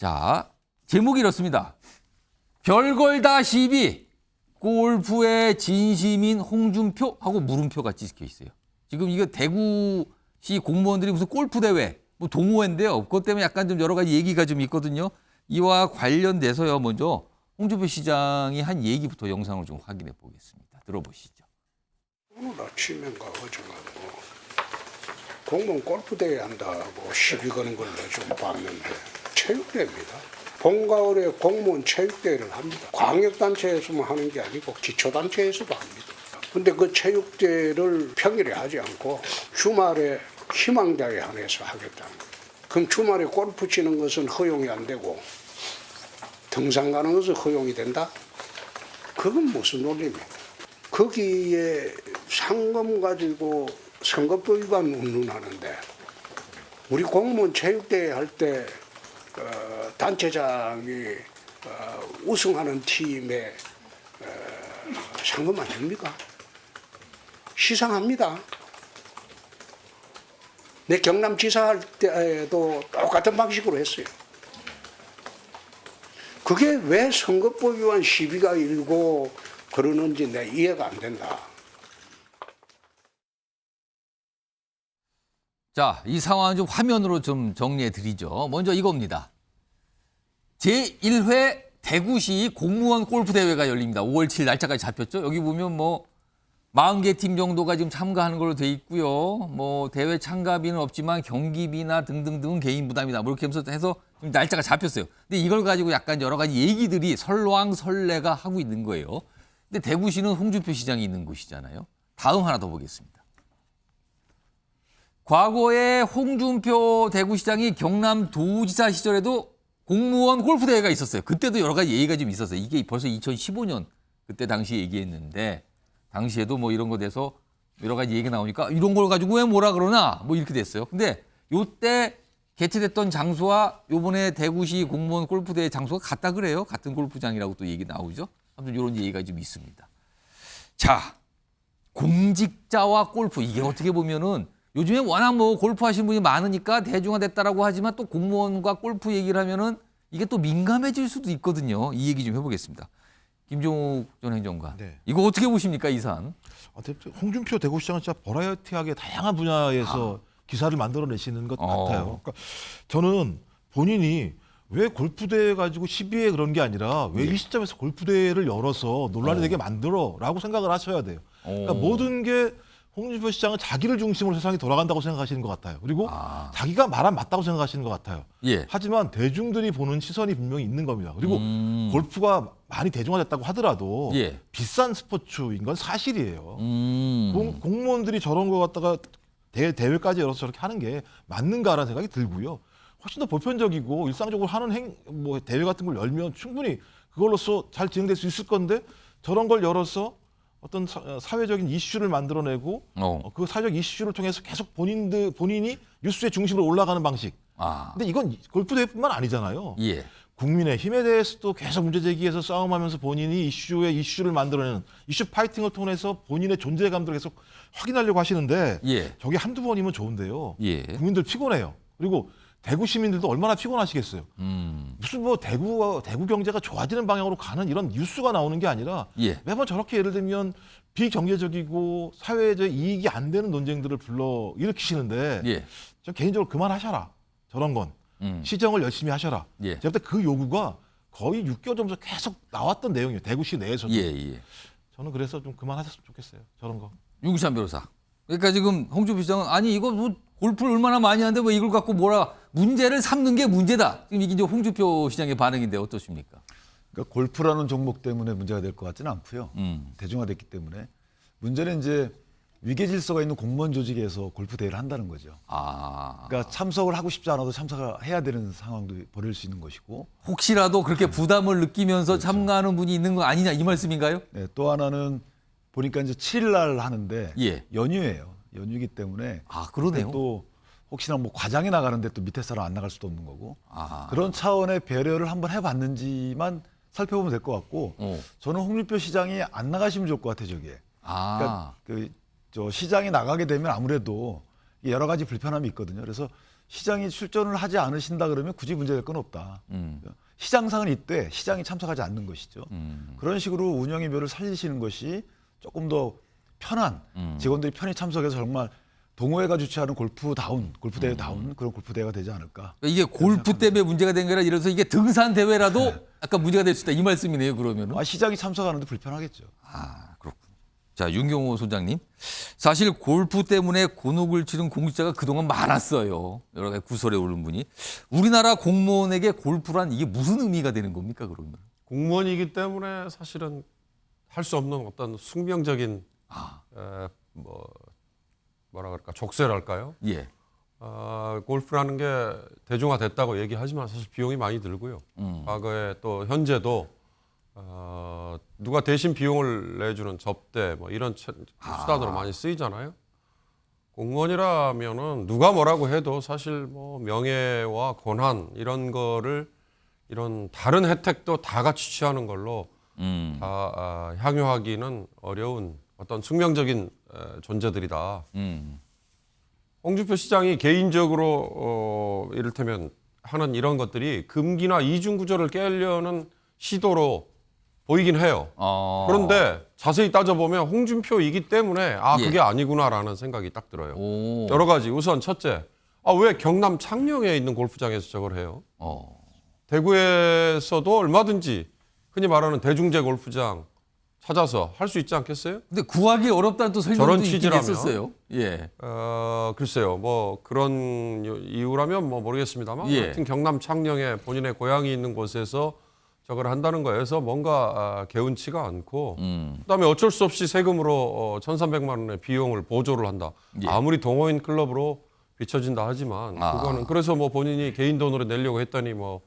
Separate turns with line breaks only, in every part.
자, 제목이 이렇습니다. 별걸 다 시비. 골프의 진심인 홍준표 하고 물음표가 찍혀 있어요. 지금 이거 대구시 공무원들이 무슨 골프 대회, 뭐 동호회인데요. 그것 때문에 약간 좀 여러 가지 얘기가 좀 있거든요. 이와 관련돼서요. 먼저 홍준표 시장이 한 얘기부터 영상을 좀 확인해 보겠습니다. 들어보시죠.
오늘 아침인가 어젠가 공무원 골프 대회 한다고 시비 거는 걸 좀 봤는데 체육대회입니다. 봄 가을에 공무원 체육대회를 합니다. 광역단체에서만 하는 게 아니고 기초단체에서도 합니다. 근데 그 체육대회를 평일에 하지 않고 주말에 희망대회 안에서 하겠다는 거예요. 그럼 주말에 골프 치는 것은 허용이 안 되고 등산 가는 것은 허용이 된다? 그건 무슨 논리입니까? 거기에 상금 가지고 선거법 위반 운운하는데 우리 공무원 체육대회 할 때 단체장이 우승하는 팀에 상금 안 줍니까? 시상합니다. 내 경남지사 할 때도 똑같은 방식으로 했어요. 그게 왜 선거법 위반 시비가 일고 그러는지 내 이해가 안 된다.
자, 이 상황을 좀 화면으로 좀 정리해 드리죠. 먼저 이겁니다. 제1회 대구시 공무원 골프 대회가 열립니다. 5월 7일 날짜까지 잡혔죠. 여기 보면 뭐 40개 팀 정도가 지금 참가하는 걸로 돼 있고요. 뭐 대회 참가비는 없지만 경기비나 등등등은 개인 부담이다. 뭐 이렇게 해서 좀 날짜가 잡혔어요. 근데 이걸 가지고 약간 여러 가지 얘기들이 설왕설래가 하고 있는 거예요. 근데 대구시는 홍준표 시장이 있는 곳이잖아요. 다음 하나 더 보겠습니다. 과거에 홍준표 대구시장이 경남도지사 시절에도 공무원 골프 대회가 있었어요. 그때도 여러 가지 얘기가 좀 있었어요. 이게 벌써 2015년 그때 당시 얘기했는데 당시에도 뭐 이런 거 돼서 여러 가지 얘기 나오니까 이런 걸 가지고 왜 뭐라 그러나 뭐 이렇게 됐어요. 근데 요때 개최됐던 장소와 요번에 대구시 공무원 골프 대회 장소가 같다 그래요. 같은 골프장이라고 또 얘기 나오죠. 아무튼 이런 얘기가 좀 있습니다. 자, 공직자와 골프 이게 어떻게 보면은 요즘에 워낙 뭐 골프 하시는 분이 많으니까 대중화됐다라고 하지만 또 공무원과 골프 얘기를 하면은 이게 또 민감해질 수도 있거든요. 이 얘기 좀 해보겠습니다. 김종욱 전 행정관.
네.
이거 어떻게 보십니까, 이 사안?
홍준표 대구시장은 진짜 버라이어티하게 다양한 분야에서 기사를 만들어내시는 것 같아요. 그러니까 저는 본인이 왜 골프대회 가지고 시비해 그런 게 아니라 왜 이 시점에서 골프대회를 열어서 논란이 되게 만들어라고 생각을 하셔야 돼요. 그러니까 모든 게 홍준표 시장은 자기를 중심으로 세상이 돌아간다고 생각하시는 것 같아요. 그리고 자기가 말한 맞다고 생각하시는 것 같아요.
예.
하지만 대중들이 보는 시선이 분명히 있는 겁니다. 그리고 골프가 많이 대중화됐다고 하더라도
예.
비싼 스포츠인 건 사실이에요.
음.
공무원들이 저런 거 갖다가 대회까지 열어서 저렇게 하는 게 맞는가라는 생각이 들고요. 훨씬 더 보편적이고 일상적으로 하는 뭐 대회 같은 걸 열면 충분히 그걸로써 잘 진행될 수 있을 건데 저런 걸 열어서 어떤 사회적인 이슈를 만들어내고 그 사회적 이슈를 통해서 계속 본인이 뉴스의 중심으로 올라가는 방식. 근데 이건 골프 대회뿐만 아니잖아요.
예.
국민의힘에 대해서도 계속 문제 제기해서 싸움하면서 본인이 이슈를 만들어내는 이슈 파이팅을 통해서 본인의 존재감들을 계속 확인하려고 하시는데
예.
저게 한두 번이면 좋은데요.
예.
국민들 피곤해요. 그리고 대구 시민들도 얼마나 피곤하시겠어요. 무슨 뭐 대구 경제가 좋아지는 방향으로 가는 이런 뉴스가 나오는 게 아니라
예.
매번 저렇게 예를 들면 비경제적이고 사회적 이익이 안 되는 논쟁들을 불러 일으키시는데
예.
전 개인적으로 그만하셔라. 저런 건. 시정을 열심히 하셔라.
예.
제가 볼 때 그 요구가 거의 6개월 전부터 계속 나왔던 내용이에요. 대구시 내에서도.
예.
저는 그래서 좀 그만하셨으면 좋겠어요. 저런 거.
윤기찬 변호사. 그러니까 지금 홍준표 시장은 아니 이거 뭐 골프를 얼마나 많이 하는데 왜 이걸 갖고 뭐라 문제를 삼는 게 문제다. 지금 이게 이제 홍준표 시장의 반응인데 어떠십니까?
그러니까 골프라는 종목 때문에 문제가 될 것 같지는 않고요. 대중화됐기 때문에 문제는 이제 위계 질서가 있는 공무원 조직에서 골프 대회를 한다는 거죠. 그러니까 참석을 하고 싶지 않아도 참석해야 되는 상황도 벌일 수 있는 것이고.
혹시라도 그렇게 부담을 느끼면서
그렇죠.
참가하는 분이 있는 거 아니냐 이 말씀인가요?
네, 또 하나는 보니까 이제 7일 날 하는데
예.
연휴예요. 연휴이기 때문에
그러네요.
또 혹시나 뭐 과장이 나가는데 또 밑에 사람 안 나갈 수도 없는 거고 그런 차원의 배려를 한번 해봤는지만 살펴보면 될 것 같고 저는 홍준표 시장이 안 나가시면 좋을 것 같아요. 저기에. 그러니까 저 시장이 나가게 되면 아무래도 여러 가지 불편함이 있거든요. 그래서 시장이 출전을 하지 않으신다 그러면 굳이 문제될 건 없다. 시장상은 이때 시장이 참석하지 않는 것이죠. 그런 식으로 운영의 묘를 살리시는 것이 조금 더 편한 직원들이 편히 참석해서 정말 동호회가 주최하는 골프대회다운 그런 골프대회가 되지 않을까.
이게 골프 때문에 문제가 된 거라 이래서 이게 등산 대회라도 약간 문제가 될 수 있다 이 말씀이네요. 그러면은.
시장이 참석하는데 불편하겠죠.
그렇군요. 자, 윤경호 소장님. 사실 골프 때문에 곤혹을 치른 공직자가 그동안 많았어요. 여러 가지 구설에 오른 분이. 우리나라 공무원에게 골프란 이게 무슨 의미가 되는 겁니까, 그러면?
공무원이기 때문에 사실은 할 수 없는 어떤 숙명적인 뭐라 그럴까 족쇄랄까요?
예.
골프라는 게 대중화됐다고 얘기하지만 사실 비용이 많이 들고요. 과거에 또 현재도 누가 대신 비용을 내주는 접대 뭐 이런 수단으로 많이 쓰이잖아요. 공무원이라면은 누가 뭐라고 해도 사실 뭐 명예와 권한 이런 거를 이런 다른 혜택도 다 같이 취하는 걸로 다 향유하기는 어려운 어떤 숙명적인 존재들이다. 홍준표 시장이 개인적으로 이를테면 하는 이런 것들이 금기나 이중 구조를 깨려는 시도로 보이긴 해요. 그런데 자세히 따져보면 홍준표이기 때문에 그게 아니구나라는 생각이 딱 들어요. 여러 가지. 우선 첫째, 왜 경남 창녕에 있는 골프장에서 저걸 해요? 대구에서도 얼마든지 흔히 말하는 대중제 골프장 찾아서 할 수 있지 않겠어요?
근데 구하기 어렵다는 또 설명도
저런
있긴
취지라면?
했었어요. 예.
글쎄요. 뭐 그런 이유라면 뭐 모르겠습니다만
예.
하여튼 경남 창녕에 본인의 고향이 있는 곳에서 저걸 한다는 거에서 뭔가 개운치가 않고 그다음에 어쩔 수 없이 세금으로 1,300만 원의 비용을 보조를 한다.
예.
아무리 동호인 클럽으로 비춰진다 하지만 그거는 그래서 뭐 본인이 개인 돈으로 내려고 했더니 뭐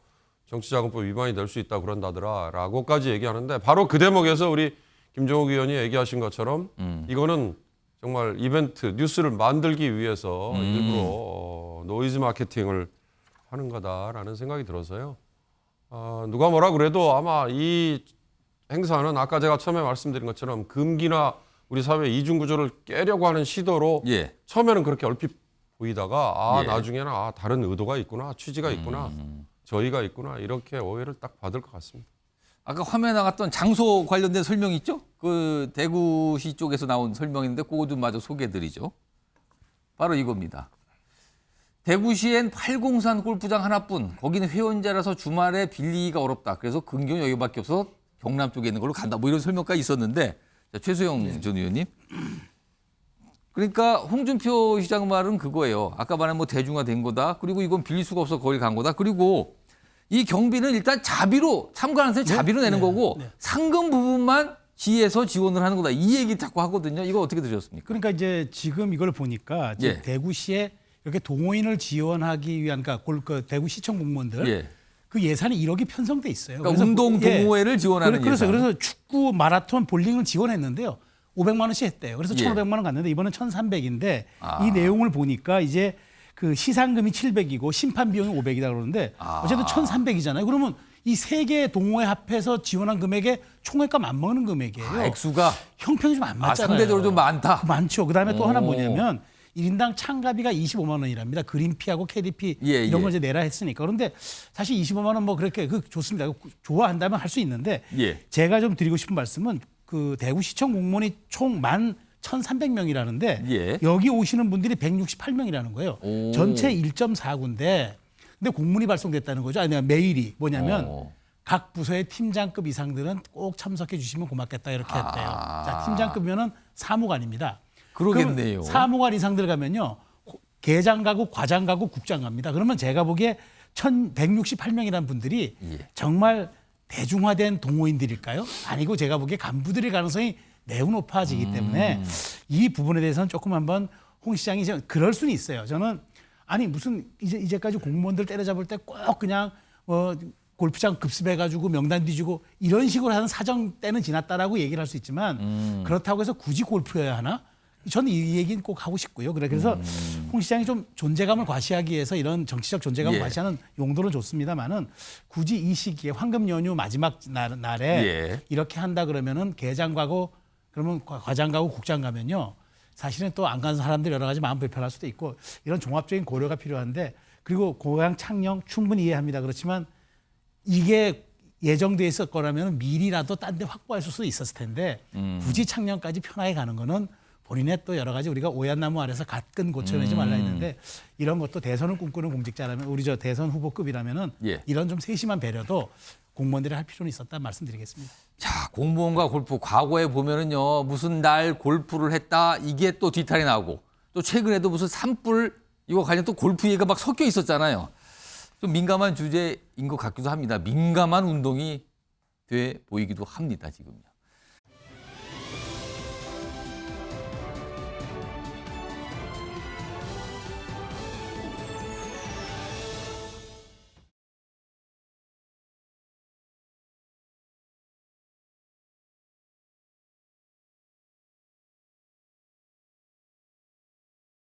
정치자금법 위반이 될 수 있다 그런다더라라고까지 얘기하는데 바로 그 대목에서 우리 김종욱 의원이 얘기하신 것처럼 이거는 정말 이벤트 뉴스를 만들기 위해서 일부러 노이즈 마케팅을 하는 거다라는 생각이 들어서요. 누가 뭐라 그래도 아마 이 행사는 아까 제가 처음에 말씀드린 것처럼 금기나 우리 사회 이중 구조를 깨려고 하는 시도로
예.
처음에는 그렇게 얼핏 보이다가
예.
나중에는 다른 의도가 있구나, 취지가 있구나, 저희가 있구나 이렇게 오해를 딱 받을 것 같습니다.
아까 화면에 나갔던 장소 관련된 설명 있죠? 그 대구시 쪽에서 나온 설명인데 그거 좀 마저 소개해드리죠. 바로 이겁니다. 대구시엔 803 골프장 하나뿐. 거기는 회원제라서 주말에 빌리기가 어렵다. 그래서 근경 여기밖에 없어서 경남 쪽에 있는 걸로 간다. 뭐 이런 설명까지 있었는데 자, 최수영 전 의원님. 그러니까 홍준표 시장 말은 그거예요. 아까 말한 뭐 대중화된 거다. 그리고 이건 빌릴 수가 없어 거기 간 거다. 그리고 이 경비는 일단 자비로 참가하는 사람이 자비로 내는 거고 상금 부분만 시에서 지원을 하는 거다. 이 얘기 자꾸 하거든요. 이거 어떻게 들으셨습니까?
그러니까 이제 지금 이걸 보니까 이제
예.
대구시에 이렇게 동호인을 지원하기 위한 그러니까 그 대구시청 공무원들
예.
그 예산이 1억이 편성돼 있어요.
그러니까 운동 동호회를 지원하는
그래서
예산.
그래서 축구, 마라톤, 볼링을 지원했는데요. 500만 원씩 했대요. 그래서
예.
1,500만 원 갔는데 이번엔 1,300인데 이 내용을 보니까 이제 그 시상금이 700이고 심판 비용이 500이다 그러는데 어쨌든 1,300이잖아요. 그러면 이 세 개 동호회 합해서 지원한 금액에 총액값 안 먹는 금액이에요.
액수가
형평이 좀 안 맞잖아요.
상대적으로 좀 많다.
많죠. 그다음에 또 하나
오.
뭐냐면 1인당 참가비가 25만 원이랍니다. 그린피하고 KDP
예,
이런
예.
걸 이제 내라 했으니까. 그런데 사실 25만 원 뭐 그렇게 좋습니다. 좋아한다면 할 수 있는데
예.
제가 좀 드리고 싶은 말씀은 그 대구시청 공무원이 총 11,300명이라는데
예.
여기 오시는 분들이 168명이라는 거예요.
오.
전체 1.49인데 근데 공문이 발송됐다는 거죠. 아니 메일이 뭐냐면 각 부서의 팀장급 이상들은 꼭 참석해 주시면 고맙겠다 이렇게 했대요. 자, 팀장급이면은 사무관입니다.
그러겠네요.
그럼 사무관 이상들 가면요. 계장 가고 과장 가고 국장 갑니다. 그러면 제가 보기에 1,168명이라는 분들이 정말 대중화된 동호인들일까요? 아니고 제가 보기에 간부들일 가능성이 매우 높아지기 때문에 이 부분에 대해서는 조금 한번 홍 시장이 그럴 수는 있어요. 저는 아니 무슨 이제까지 공무원들 때려잡을 때 꼭 그냥 골프장 급습해가지고 명단 뒤지고 이런 식으로 하는 사정 때는 지났다라고 얘기를 할 수 있지만 그렇다고 해서 굳이 골프여야 하나? 저는 이 얘기는 꼭 하고 싶고요. 그래서 홍 시장이 좀 존재감을 과시하기 위해서 이런 정치적 존재감을
예.
과시하는 용도는 좋습니다만은 굳이 이 시기에 황금 연휴 마지막 날에
예.
이렇게 한다 그러면은 계장 가고 그러면 과장 가고 국장 가면요. 사실은 또 안 간 사람들 여러 가지 마음 불편할 수도 있고 이런 종합적인 고려가 필요한데 그리고 고향 창녕 충분히 이해합니다. 그렇지만 이게 예정돼 있을 거라면 미리라도 딴 데 확보할 수도 있었을 텐데 굳이 창녕까지 편하게 가는 거는 본인의 또 여러 가지 우리가 오얏나무 아래서 갓근 고쳐내지 말라 했는데 이런 것도 대선을 꿈꾸는 공직자라면 우리 저 대선 후보급이라면은
예.
이런 좀 세심한 배려도 공무원들이 할 필요는 있었다 말씀드리겠습니다.
자, 공무원과 골프 과거에 보면은요 무슨 날 골프를 했다 이게 또 뒤탈이 나오고 또 최근에도 무슨 산불 이거 관련 또 골프 얘기가 막 섞여 있었잖아요. 좀 민감한 주제인 것 같기도 합니다. 민감한 운동이 돼 보이기도 합니다 지금요.